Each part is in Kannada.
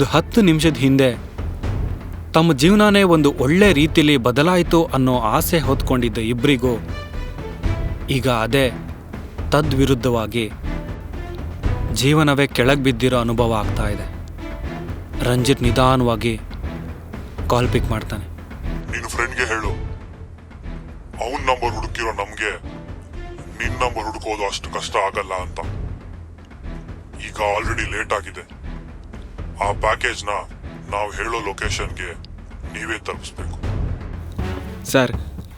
ಒಂದು 10 ನಿಮಿಷದ ಹಿಂದೆ ತಮ್ಮ ಜೀವನನೇ ಒಂದು ಒಳ್ಳೆ ರೀತಿಯಲ್ಲಿ ಬದಲಾಯಿತು ಅನ್ನೋ ಆಸೆ ಹೊತ್ಕೊಂಡಿದ್ದ ಇಬ್ಬರಿಗೂ ಈಗ ಅದೇ ತದ್ವಿರುದ್ಧವಾಗಿ ಜೀವನವೇ ಕೆಳಗೆ ಬಿದ್ದಿರೋ ಅನುಭವ ಆಗ್ತಾ ಇದೆ. ರಂಜಿತ್ ನಿಧಾನವಾಗಿ ಕಾಲ್ ಪಿಕ್ ಮಾಡ್ತಾನೆ. ನೀನು ಫ್ರೆಂಡ್ಗೆ ಹೇಳು, ಅವನ ನಂಬರ್ ಹುಡುಕಿರೋ ನಮ್ಗೆ ನಿನ್ನ ನಂಬರ್ ಹುಡುಕೋದು ಅಷ್ಟು ಕಷ್ಟ ಆಗಲ್ಲ ಅಂತ. ಈಗ ಆಲ್ರೆಡಿ ಲೇಟ್ ಆಗಿದೆ. ಆ ಪ್ಯಾಕೇಜ್ನ ನಾವು ಹೇಳೋ ಲೊಕೇಶನ್ಗೆ ನೀವೇ ತಲುಪಿಸ್ಬೇಕು. ಸರ್,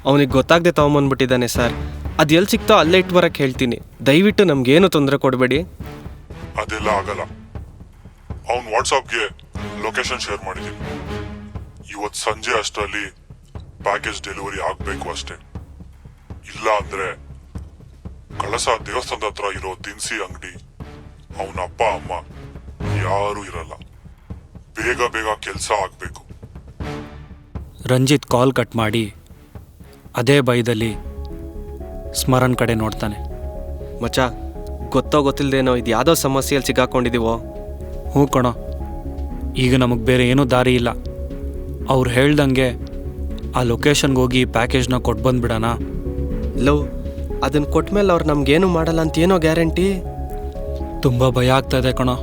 ಅವನಿಗೆ ಗೊತ್ತಾಗದೆ ತಗೊಂಬಂದ್ಬಿಟ್ಟಿದ್ದಾನೆ ಸರ್. ಅದು ಎಲ್ಲಿ ಸಿಕ್ತೋ ಅಲ್ಲೇ ಇಟ್ಟು ಬರಕ್ಕೆ ಹೇಳ್ತೀನಿ. ದಯವಿಟ್ಟು ನಮಗೇನು ತೊಂದರೆ ಕೊಡಬೇಡಿ. ಅದೆಲ್ಲ ಆಗಲ್ಲ. ಅವನು ವಾಟ್ಸಾಪ್ಗೆ ಲೊಕೇಶನ್ ಶೇರ್ ಮಾಡಿದ್ದೀನಿ. ಇವತ್ತು ಸಂಜೆ ಅಷ್ಟರಲ್ಲಿ ಪ್ಯಾಕೇಜ್ ಡೆಲಿವರಿ ಆಗಬೇಕು ಅಷ್ಟೇ. ಇಲ್ಲ ಅಂದ್ರೆ ಕಳಸ ದೇವಸ್ಥಾನದ ಹತ್ರ ಇರೋ ದಿನಸಿ ಅಂಗಡಿ, ಅವನ ಅಪ್ಪ ಅಮ್ಮ ಯಾರೂ ಇರಲ್ಲ. ಬೇಗ ಬೇಗ ಕೆಲಸ ಆಗಬೇಕು. ರಂಜಿತ್ ಕಾಲ್ ಕಟ್ ಮಾಡಿ ಅದೇ ಭಯದಲ್ಲಿ ಸ್ಮರಣ್ ಕಡೆ ನೋಡ್ತಾನೆ. ಮಚ್ಚ, ಗೊತ್ತೋ ಗೊತ್ತಿಲ್ಲದೇನೋ ಇದು ಯಾವುದೋ ಸಮಸ್ಯೆಯಲ್ಲಿ ಸಿಗಾಕೊಂಡಿದ್ದೀವೋ. ಹ್ಞೂ ಕಣೋ, ಈಗ ನಮಗೆ ಬೇರೆ ಏನೂ ದಾರಿ ಇಲ್ಲ. ಅವ್ರು ಹೇಳ್ದಂಗೆ ಆ ಲೊಕೇಶನ್ಗೆ ಹೋಗಿ ಪ್ಯಾಕೇಜ್ನ ಕೊಟ್ಟು ಬಂದ್ಬಿಡೋಣ. ಲವ್, ಅದನ್ನು ಕೊಟ್ಮೇಲೆ ಅವ್ರು ನಮಗೇನು ಮಾಡಲ್ಲ ಅಂತ ಏನೋ ಗ್ಯಾರಂಟಿ? ತುಂಬ ಭಯ ಆಗ್ತಾ ಇದೆ ಕಣೋ.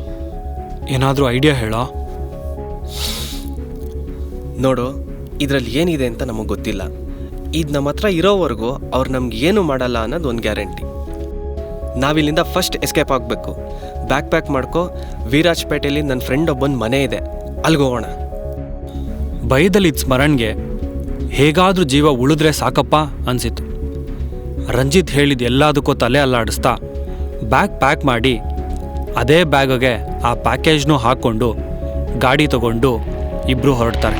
ಏನಾದರೂ ಐಡಿಯಾ ಹೇಳೋ. ನೋಡು, ಇದರಲ್ಲಿ ಏನಿದೆ ಅಂತ ನಮಗೆ ಗೊತ್ತಿಲ್ಲ. ಇದು ನಮ್ಮ ಹತ್ರ ಇರೋವರೆಗೂ ಅವ್ರು ನಮ್ಗೆ ಏನು ಮಾಡಲ್ಲ ಅನ್ನೋದು ಒಂದು ಗ್ಯಾರಂಟಿ. ನಾವಿಲ್ಲಿಂದ ಫಸ್ಟ್ ಎಸ್ಕೇಪ್ ಆಗಬೇಕು. ಬ್ಯಾಕ್ ಪ್ಯಾಕ್ ಮಾಡ್ಕೊ. ವೀರಾಜ್ಪೇಟೆಯಲ್ಲಿ ನನ್ನ ಫ್ರೆಂಡ್ ಒಬ್ಬನ ಮನೆ ಇದೆ, ಅಲ್ಲಿಗೋಗೋಣ. ಭಯದಲ್ಲಿದ್ದ ಸ್ಮರಣ್ಗೆ ಹೇಗಾದರೂ ಜೀವ ಉಳಿದ್ರೆ ಸಾಕಪ್ಪ ಅನಿಸಿತು. ರಂಜಿತ್ ಹೇಳಿದ ಎಲ್ಲದಕ್ಕೂ ತಲೆ ಅಲ್ಲಾಡಿಸ್ತಾ ಬ್ಯಾಗ್ ಪ್ಯಾಕ್ ಮಾಡಿ ಅದೇ ಬ್ಯಾಗ್ಗೆ ಆ ಪ್ಯಾಕೇಜ್ನೂ ಹಾಕ್ಕೊಂಡು ಗಾಡಿ ತಗೊಂಡು ಇಬ್ಬರು ಹೊರಡ್ತಾರೆ.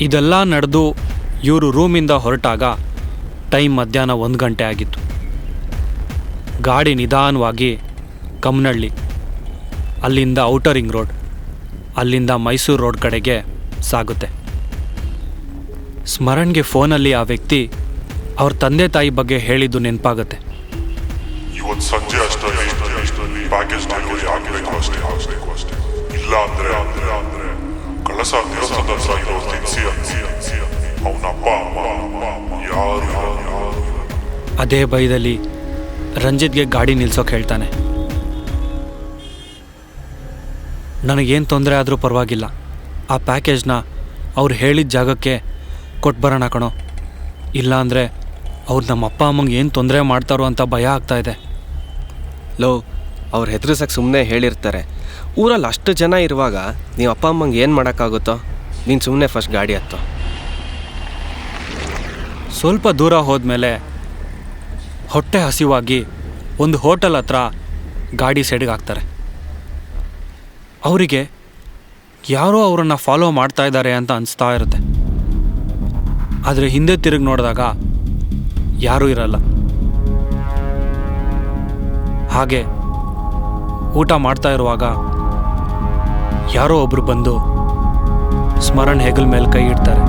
ಇದೆಲ್ಲ ನಡೆದು ಇವರು ರೂಮಿಂದ ಹೊರಟಾಗ ಟೈಮ್ ಮಧ್ಯಾಹ್ನ 1 ಗಂಟೆ ಆಗಿತ್ತು. ಗಾಡಿ ನಿಧಾನವಾಗಿ ಕಮ್ಮನಹಳ್ಳಿ, ಅಲ್ಲಿಂದ ಔಟರ್ ರಿಂಗ್ ರೋಡ್, ಅಲ್ಲಿಂದ ಮೈಸೂರು ರೋಡ್ ಕಡೆಗೆ ಸಾಗುತ್ತೆ. ಸ್ಮರಣ್ಗೆ ಫೋನಲ್ಲಿ ಆ ವ್ಯಕ್ತಿ ಅವ್ರ ತಂದೆ ತಾಯಿ ಬಗ್ಗೆ ಹೇಳಿದ್ದು ನೆನಪಾಗುತ್ತೆ. ಇವತ್ತು ಸಂಜೆ ಅಷ್ಟರಲ್ಲಿ ಪ್ಯಾಕೇಜ್ ಡೆಲಿವರಿ ಆಗಬೇಕು ಅಷ್ಟೇ. ಇಲ್ಲ ಅಂದ್ರೆ ಕಳಸ ದೇವಸ್ಥಾನದ ಹತ್ರ ಇರೋ ದಿನಸಿ ಅಂಗಡಿ, ಅವನ ಅಪ್ಪ ಅಮ್ಮ ಯಾರು. ಅದೇ ಭಯದಲ್ಲಿ ರಂಜಿತ್ಗೆ ಗಾಡಿ ನಿಲ್ಸೋಕೆ ಹೇಳ್ತಾನೆ. ನನಗೇನು ತೊಂದರೆ ಆದರೂ ಪರವಾಗಿಲ್ಲ, ಆ ಪ್ಯಾಕೇಜ್ನ ಅವ್ರು ಹೇಳಿದ ಜಾಗಕ್ಕೆ ಕೊಟ್ಬರೋಣ ಕಣೋ. ಇಲ್ಲಾಂದರೆ ಅವ್ರು ನಮ್ಮ ಅಪ್ಪ ಅಮ್ಮಂಗೆ ಏನು ತೊಂದರೆ ಮಾಡ್ತಾರೋ ಅಂತ ಭಯ ಆಗ್ತಾ ಇದೆ. ಲೋ, ಅವ್ರು ಹೆದರ್ಸಕ್ಕೆ ಸುಮ್ಮನೆ ಹೇಳಿರ್ತಾರೆ. ಊರಲ್ಲಿ ಅಷ್ಟು ಜನ ಇರುವಾಗ ನೀವು ಅಪ್ಪ ಅಮ್ಮಂಗೆ ಏನು ಮಾಡೋಕ್ಕಾಗುತ್ತೋ? ನೀನು ಸುಮ್ಮನೆ ಫಸ್ಟ್ ಗಾಡಿ ಹತ್ತೋ. ಸ್ವಲ್ಪ ದೂರ ಹೋದ್ಮೇಲೆ ಹೊಟ್ಟೆ ಹಸಿವಾಗಿ ಒಂದು ಹೋಟೆಲ್ ಹತ್ರ ಗಾಡಿ ಸೈಡ್ಗೆ ಹಾಕ್ತಾರೆ. ಅವರಿಗೆ ಯಾರೋ ಅವರನ್ನು ಫಾಲೋ ಮಾಡ್ತಾ ಇದ್ದಾರೆ ಅಂತ ಅನಿಸ್ತಾ ಇರುತ್ತೆ. ಆದರೆ ಹಿಂದೆ ತಿರುಗಿ ನೋಡಿದಾಗ ಯಾರೂ ಇರಲ್ಲ. ಹಾಗೆ ಊಟ ಮಾಡ್ತಾ ಇರುವಾಗ ಯಾರೋ ಒಬ್ರು ಬಂದು ಸ್ಮರಣ್ ಹೆಗಲ ಮೇಲೆ ಕೈ ಇಡ್ತಾರೆ.